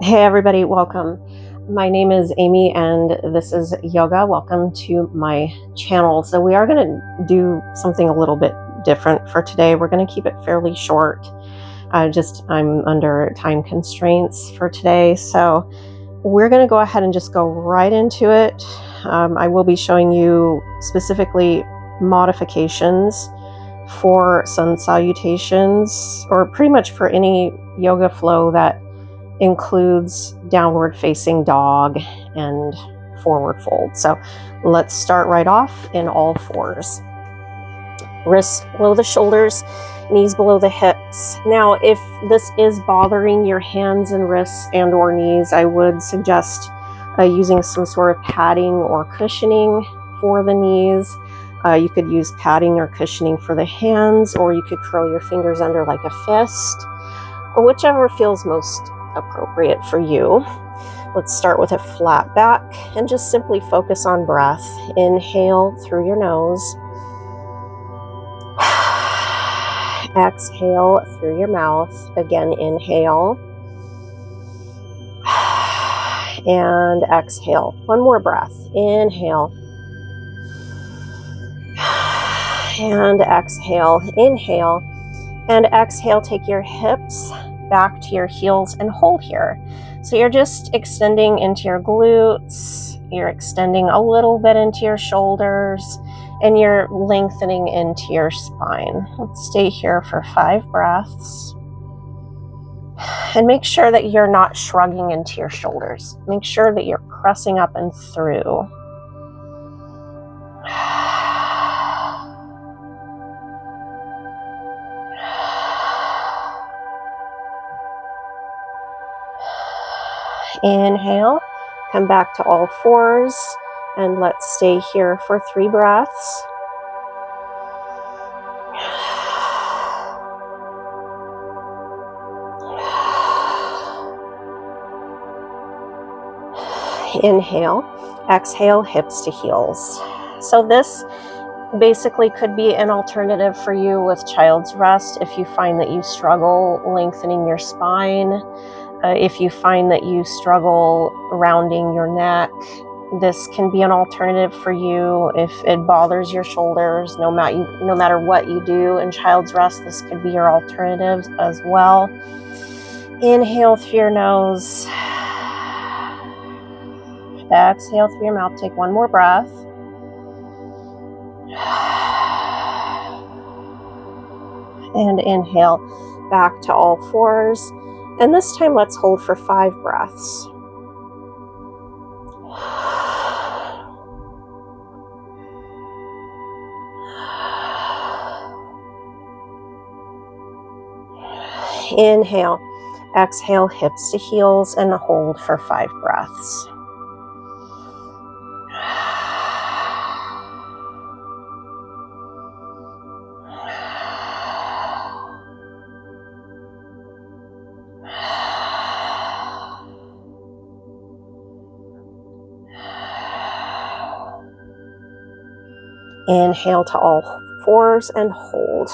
Hey everybody, welcome. My name is Amy and this is yoga. Welcome to my channel. So we are going to do something a little bit different for today. We're going to keep it fairly short. I'm under time constraints for today. So we're going to go ahead and just go right into it. I will be showing you specifically modifications for sun salutations, or pretty much for any yoga flow that includes downward facing dog and forward fold. So let's start right off in all fours. Wrists below the shoulders, knees below the hips. Now, if this is bothering your hands and wrists and or knees, I would suggest using some sort of padding or cushioning for the knees. You could use padding or cushioning for the hands, or you could curl your fingers under like a fist, or whichever feels most appropriate for you. Let's start with a flat back and just simply focus on breath. Inhale through your nose. Exhale through your mouth. Again, inhale. And exhale. One more breath. Inhale. And exhale. Inhale. And exhale, take your hips back to your heels and hold here. So you're just extending into your glutes, you're extending a little bit into your shoulders, and you're lengthening into your spine. Let's stay here for 5 breaths. And make sure that you're not shrugging into your shoulders. Make sure that you're pressing up and through. Inhale, come back to all fours, and let's stay here for 3 breaths. Inhale, exhale, hips to heels. So this basically could be an alternative for you with child's rest if you find that you struggle lengthening your spine. If you find that you struggle rounding your neck, this can be an alternative for you. If it bothers your shoulders, no matter what you do in child's rest, this could be your alternative as well. Inhale through your nose. Exhale through your mouth. Take one more breath. And inhale back to all fours. And this time let's hold for 5 breaths. Inhale, exhale, hips to heels, and hold for 5 breaths. Inhale to all fours and hold.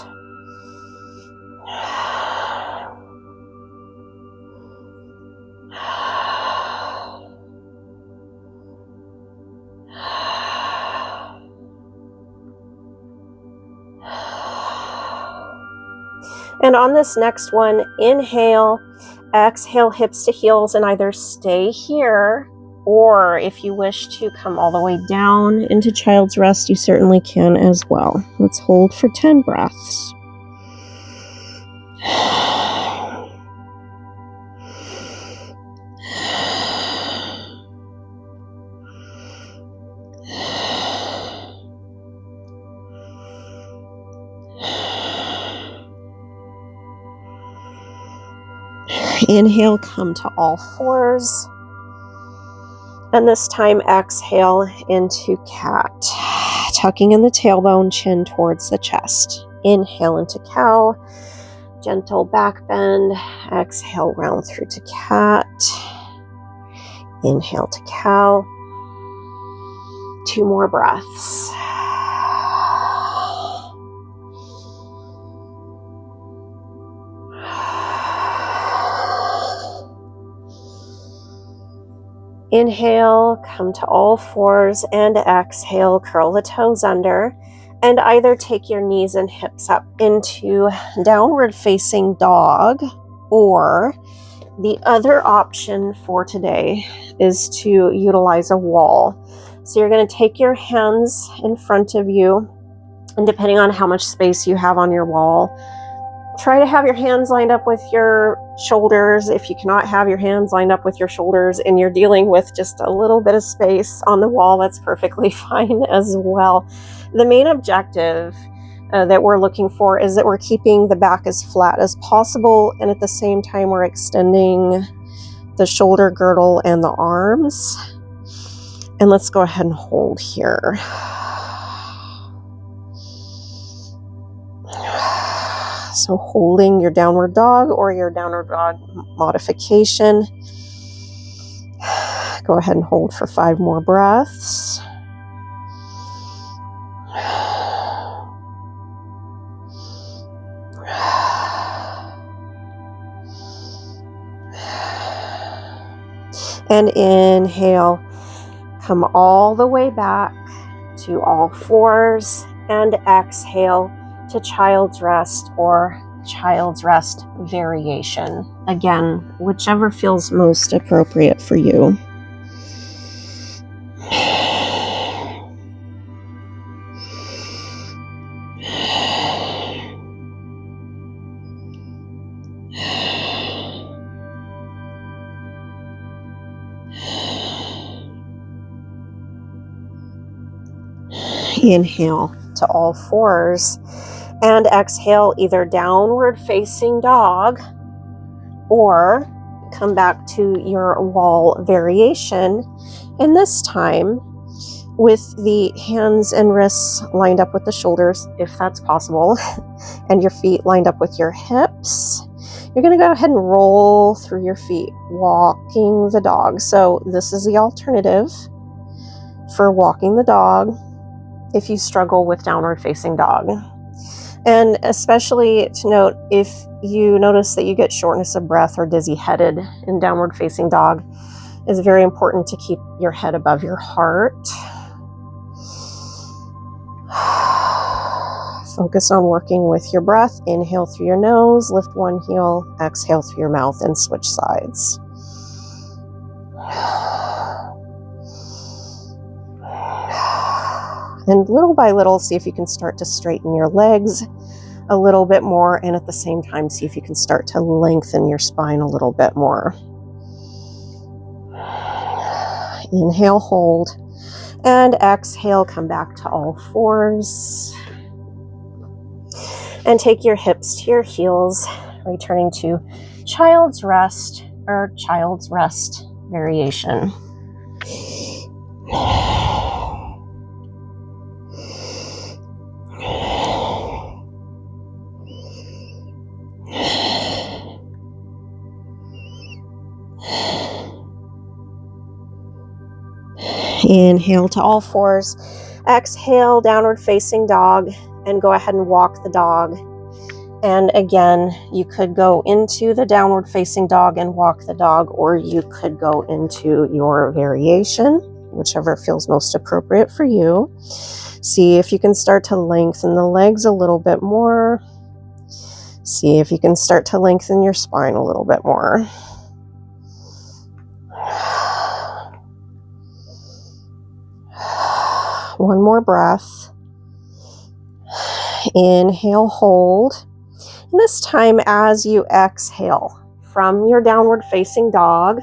And on this next one, inhale, exhale, hips to heels, and either stay here, or if you wish to come all the way down into child's rest, you certainly can as well. Let's hold for 10 breaths. Inhale, come to all fours. And this time, exhale into cat. Tucking in the tailbone, chin towards the chest. Inhale into cow. Gentle back bend. Exhale, round through to cat. Inhale to cow. 2 more breaths. Inhale, come to all fours, and exhale, curl the toes under, and either take your knees and hips up into downward facing dog, or the other option for today is to utilize a wall. So you're going to take your hands in front of you, and depending on how much space you have on your wall, try to have your hands lined up with your shoulders. If you cannot have your hands lined up with your shoulders and you're dealing with just a little bit of space on the wall, that's perfectly fine as well. The main objective that we're looking for is that we're keeping the back as flat as possible, and at the same time we're extending the shoulder girdle and the arms. And let's go ahead and hold here. So holding your downward dog or your downward dog modification. Go ahead and hold for 5 more breaths. And inhale, come all the way back to all fours, and exhale to child's rest or child's rest variation. Again, whichever feels most appropriate for you. Inhale to all fours, and exhale either downward facing dog or come back to your wall variation. And this time with the hands and wrists lined up with the shoulders, if that's possible, and your feet lined up with your hips, you're going to go ahead and roll through your feet, walking the dog. So this is the alternative for walking the dog if you struggle with downward facing dog. And especially to note, if you notice that you get shortness of breath or dizzy headed in downward facing dog, it's very important to keep your head above your heart. Focus on working with your breath. Inhale through your nose, lift one heel, exhale through your mouth, and switch sides. And little by little, see if you can start to straighten your legs a little bit more, and at the same time, see if you can start to lengthen your spine a little bit more. Inhale, hold, and exhale, come back to all fours. And take your hips to your heels, returning to child's rest or child's rest variation. Inhale to all fours, exhale, downward facing dog, and go ahead and walk the dog. And again, you could go into the downward facing dog and walk the dog, or you could go into your variation, whichever feels most appropriate for you. See if you can start to lengthen the legs a little bit more. See if you can start to lengthen your spine a little bit more. One more breath. Inhale, hold. And this time, as you exhale from your downward facing dog,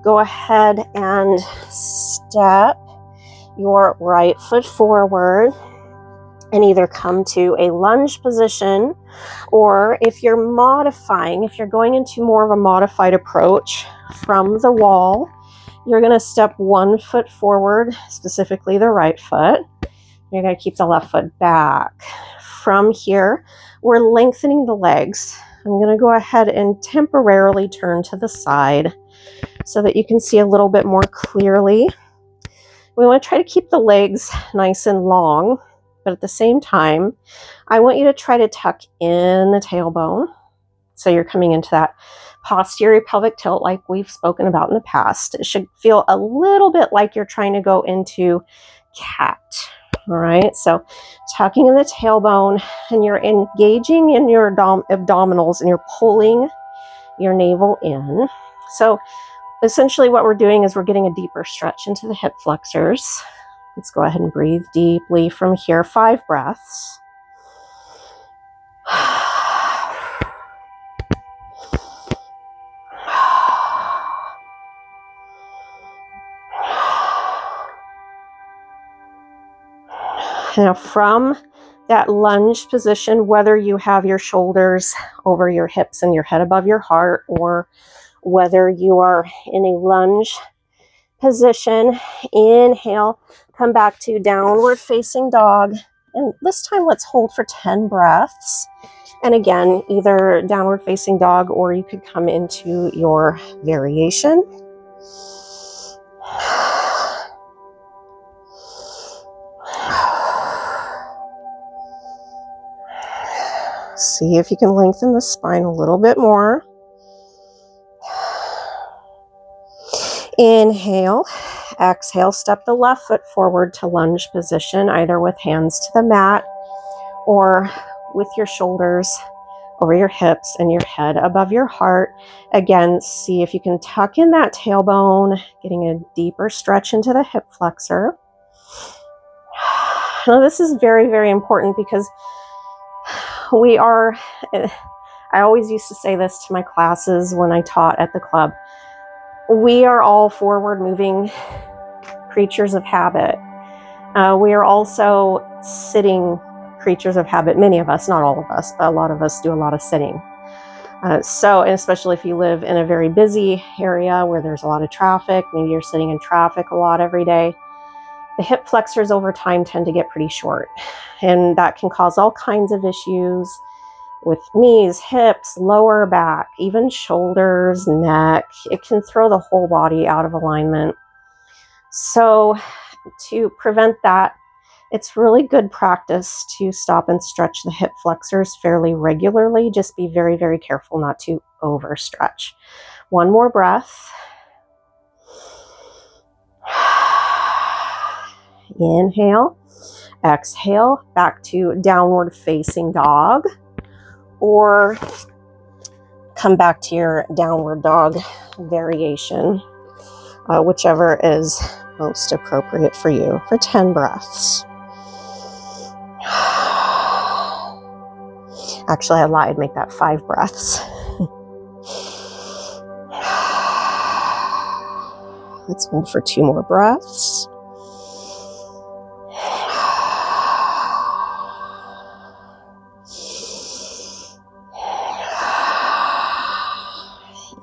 go ahead and step your right foot forward and either come to a lunge position, or if you're modifying, if you're going into more of a modified approach from the wall, you're going to step 1 foot forward, specifically the right foot. You're going to keep the left foot back. From here, we're lengthening the legs. I'm going to go ahead and temporarily turn to the side so that you can see a little bit more clearly. We want to try to keep the legs nice and long, but at the same time, I want you to try to tuck in the tailbone. So you're coming into that posterior pelvic tilt like we've spoken about in the past. It should feel a little bit like you're trying to go into cat. All right, so tucking in the tailbone, and you're engaging in your abdominals, and you're pulling your navel in. So essentially what we're doing is we're getting a deeper stretch into the hip flexors. Let's go ahead and breathe deeply from here. 5 breaths. Now from that lunge position, whether you have your shoulders over your hips and your head above your heart, or whether you are in a lunge position, inhale, come back to downward facing dog. And this time let's hold for 10 breaths. And again, either downward facing dog, or you could come into your variation. See if you can lengthen the spine a little bit more. Inhale, exhale, step the left foot forward to lunge position, either with hands to the mat or with your shoulders over your hips and your head above your heart. Again, see if you can tuck in that tailbone, getting a deeper stretch into the hip flexor. Now, this is very, very important because I always used to say this to my classes when I taught at the club. We are all forward moving creatures of habit. We are also sitting creatures of habit. Many of us, not all of us, but a lot of us do a lot of sitting. And especially if you live in a very busy area where there's a lot of traffic, maybe you're sitting in traffic a lot every day, the hip flexors over time tend to get pretty short. And that can cause all kinds of issues with knees, hips, lower back, even shoulders, neck. It can throw the whole body out of alignment. So to prevent that, it's really good practice to stop and stretch the hip flexors fairly regularly. Just be very, very careful not to overstretch. One more breath. Inhale, exhale, back to downward facing dog, or come back to your downward dog variation, whichever is most appropriate for you, for 10 breaths. Actually, I lied, make that 5 breaths. Let's hold for 2 more breaths.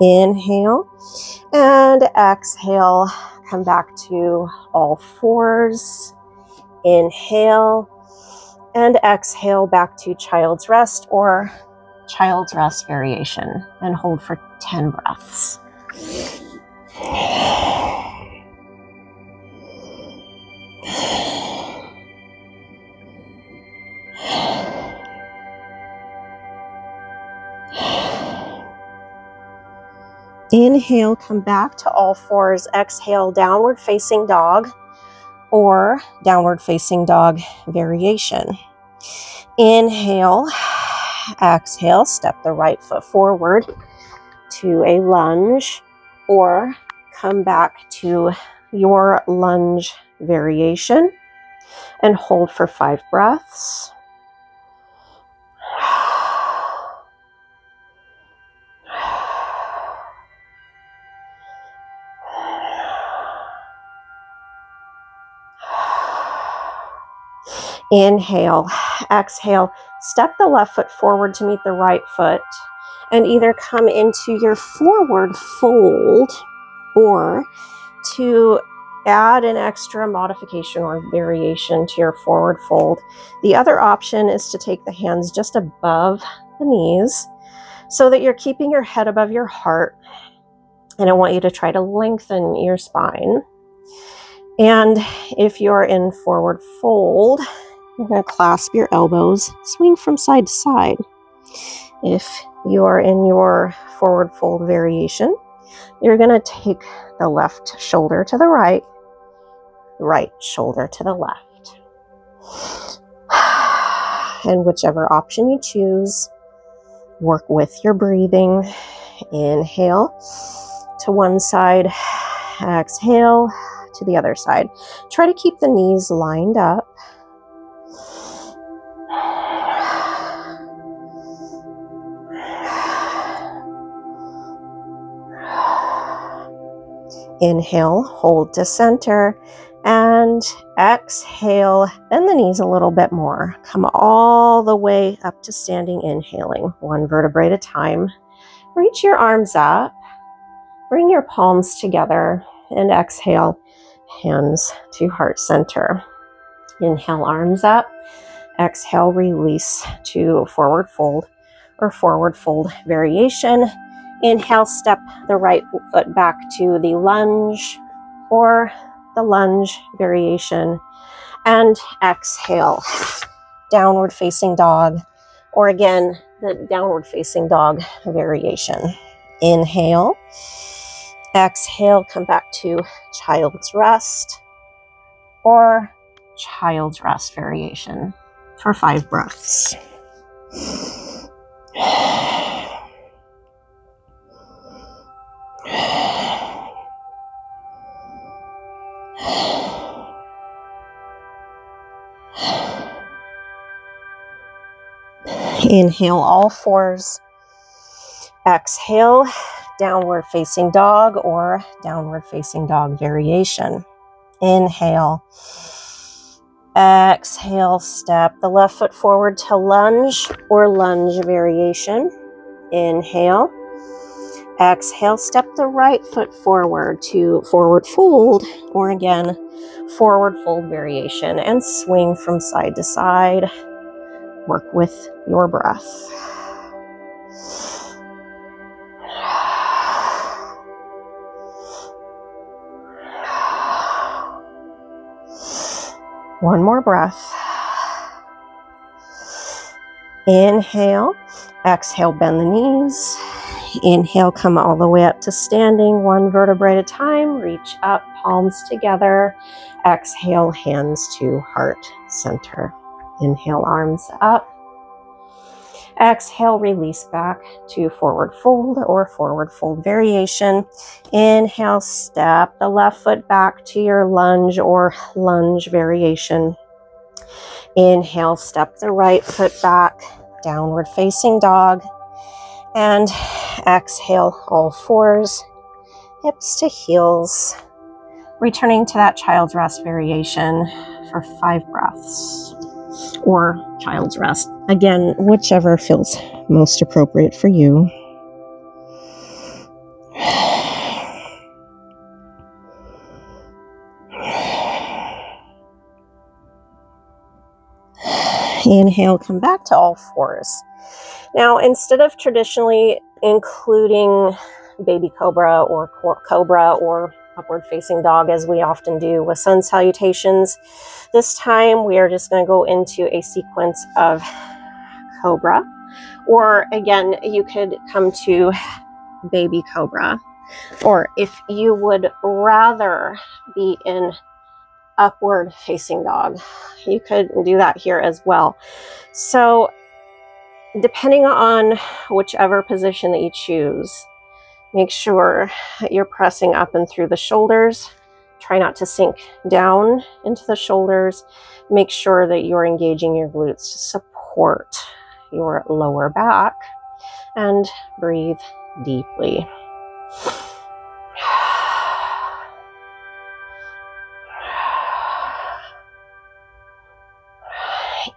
Inhale and exhale, come back to all fours. Inhale and exhale back to child's rest or child's rest variation, and hold for 10 breaths. Inhale, come back to all fours. Exhale, downward facing dog or downward facing dog variation. Inhale, exhale, step the right foot forward to a lunge, or come back to your lunge variation and hold for 5 breaths. Inhale, exhale, step the left foot forward to meet the right foot, and either come into your forward fold, or to add an extra modification or variation to your forward fold, the other option is to take the hands just above the knees so that you're keeping your head above your heart. And I want you to try to lengthen your spine. And if you're in forward fold, you're going to clasp your elbows, swing from side to side. If you are in your forward fold variation. You're going to take the left shoulder to the right, right shoulder to the left. And whichever option you choose, work with your breathing. Inhale to one side, exhale to the other side. Try to keep the knees lined up. Inhale, hold to center, and exhale, bend the knees a little bit more. Come all the way up to standing, inhaling, one vertebrae at a time. Reach your arms up, bring your palms together, and exhale, hands to heart center. Inhale, arms up. Exhale, release to forward fold or forward fold variation. Inhale, step the right foot back to the lunge or the lunge variation. And exhale, downward facing dog, or again, the downward facing dog variation. Inhale, exhale, come back to child's rest or child's rest variation for 5 breaths. Inhale, all fours. Exhale, downward facing dog or downward facing dog variation. Inhale. Exhale, step the left foot forward to lunge or lunge variation. Inhale. Exhale, step the right foot forward to forward fold, or again, forward fold variation, and swing from side to side. Work with your breath. One more breath. Inhale, exhale, bend the knees. Inhale, come all the way up to standing, one vertebrae at a time. Reach up, palms together. Exhale, hands to heart center. Inhale, arms up. Exhale, release back to forward fold or forward fold variation. Inhale, step the left foot back to your lunge or lunge variation. Inhale, step the right foot back, downward facing dog. And exhale, all fours, hips to heels. Returning to that child's rest variation for 5 breaths. Or child's rest. Again, whichever feels most appropriate for you. Inhale, come back to all fours. Now, instead of traditionally including baby cobra or upward facing dog, as we often do with sun salutations, this time we are just going to go into a sequence of cobra, or again, you could come to baby cobra, or if you would rather be in upward facing dog, you could do that here as well. So depending on whichever position that you choose, make sure that you're pressing up and through the shoulders. Try not to sink down into the shoulders. Make sure that you're engaging your glutes to support your lower back, and breathe deeply.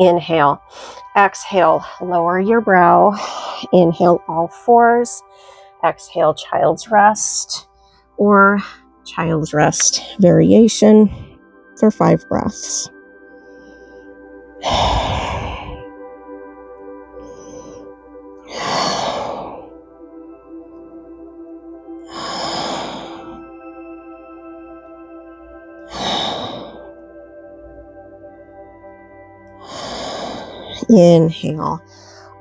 Inhale, exhale, lower your brow. Inhale, all fours. Exhale, child's rest or child's rest variation for 5 breaths. Inhale,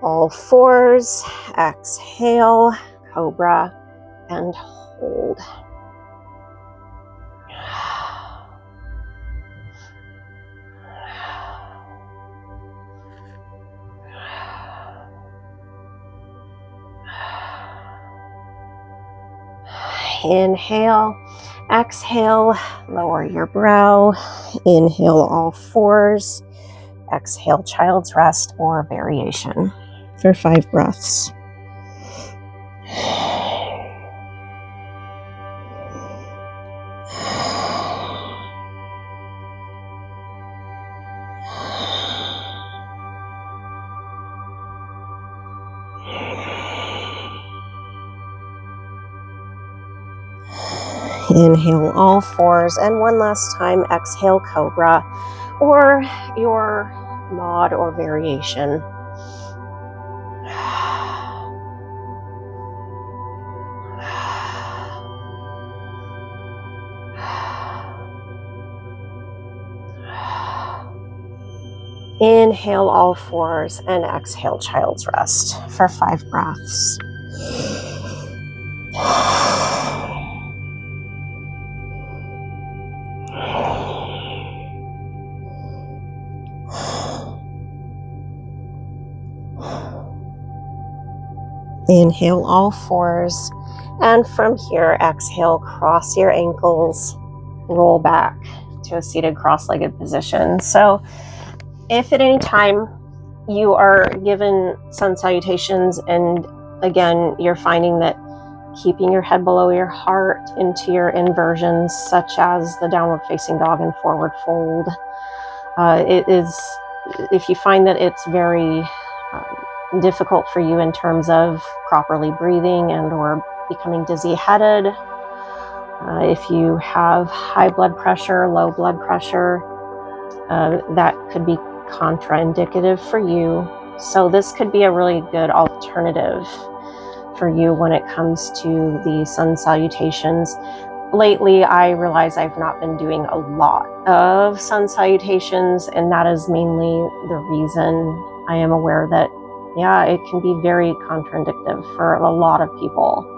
all fours. Exhale, cobra, and hold. Inhale, exhale, lower your brow. Inhale, all fours. Exhale, child's rest or variation for 5 breaths. Inhale, all fours, and one last time, exhale, cobra, or your mod or variation. Inhale, all fours, and exhale, child's rest for 5 breaths. Inhale, all fours, and from here, exhale, cross your ankles, roll back to a seated cross-legged position. So if at any time you are given sun salutations and again, you're finding that keeping your head below your heart into your inversions, such as the downward facing dog and forward fold, if you find that it's very difficult for you in terms of properly breathing and or becoming dizzy-headed, if you have high blood pressure, low blood pressure, that could be contraindicative for you. So this could be a really good alternative for you when it comes to the sun salutations. Lately, I realize I've not been doing a lot of sun salutations, and that is mainly the reason. I am aware that, yeah, it can be very contraindicative for a lot of people.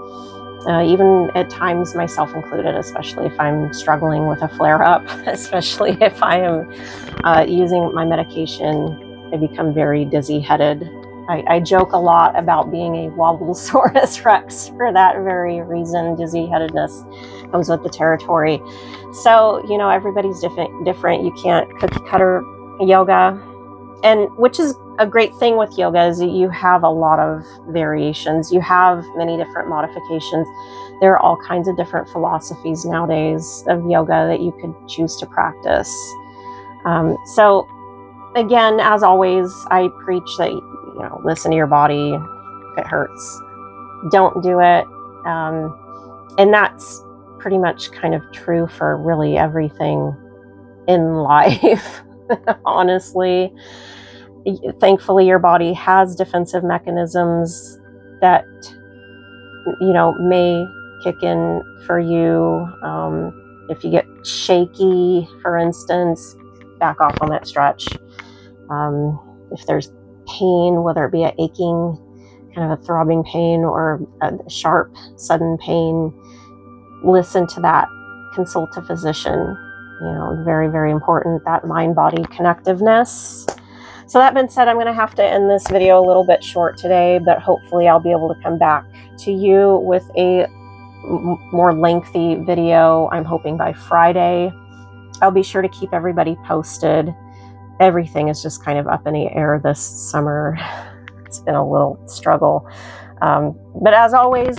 Even at times, myself included, especially if I'm struggling with a flare-up, especially if I am using my medication, I become very dizzy-headed. I joke a lot about being a Wobblesaurus Rex for that very reason. Dizzy-headedness comes with the territory. So, you know, everybody's different. You can't cookie-cutter yoga, and which is a great thing with yoga is you have a lot of variations. You have many different modifications. There are all kinds of different philosophies nowadays of yoga that you could choose to practice. So again, as always, I preach that, you know, listen to your body. If it hurts, don't do it. And that's pretty much kind of true for really everything in life, honestly. Thankfully, your body has defensive mechanisms that, you know, may kick in for you. If you get shaky, for instance, back off on that stretch. If there's pain, whether it be an aching, kind of a throbbing pain or a sharp, sudden pain, listen to that. Consult a physician. You know, very, very important, that mind-body connectiveness. So that being said, I'm going to have to end this video a little bit short today, but hopefully I'll be able to come back to you with a more lengthy video. I'm hoping by Friday. I'll be sure to keep everybody posted. Everything is just kind of up in the air this summer. It's been a little struggle. But as always,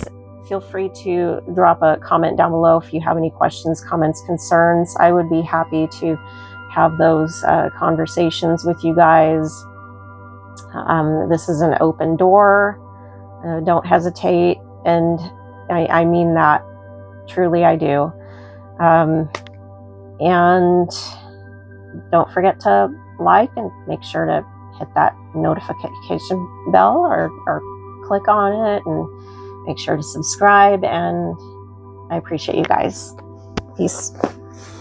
feel free to drop a comment down below if you have any questions, comments, concerns. I would be happy to have those conversations with you guys. This is an open door. Don't hesitate. And I mean that. Truly, I do. And don't forget to like and make sure to hit that notification bell or click on it and make sure to subscribe. And I appreciate you guys. Peace.